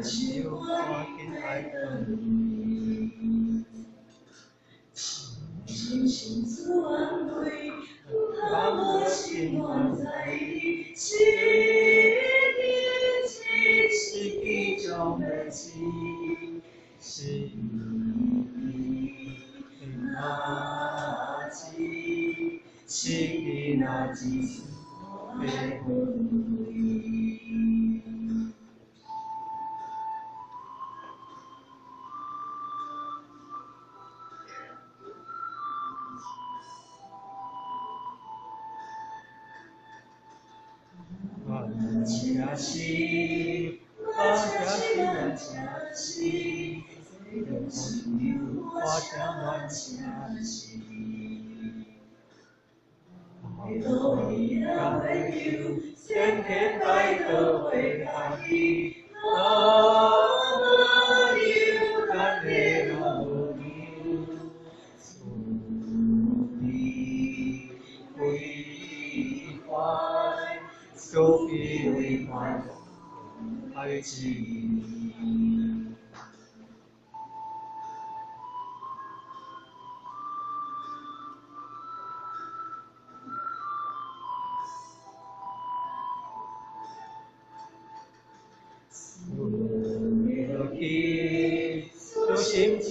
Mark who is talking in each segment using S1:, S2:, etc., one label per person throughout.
S1: 手看见爱分。人生自万味，让我心安在意。是你是其中的情，是你那记，是你那记是我的回忆。家是，我家是咱家是，有情有我家咱家是。我依然会求，天天带着回家的，我有咱的老牛，祝你归还。都以为快爱情。我去，都心情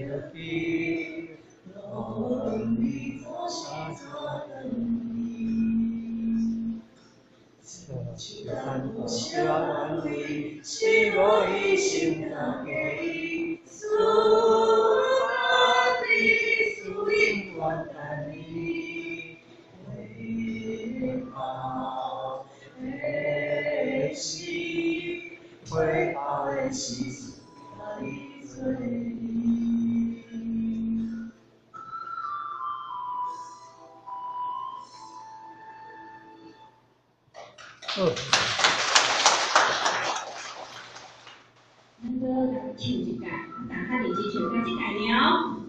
S1: 的去，让你做啥子希望安慰，是我一生的给，苏阿的苏英万代你，为好的心，为好的心，他的嘴。
S2: 咱个唱一届，大家年纪唱到这届了。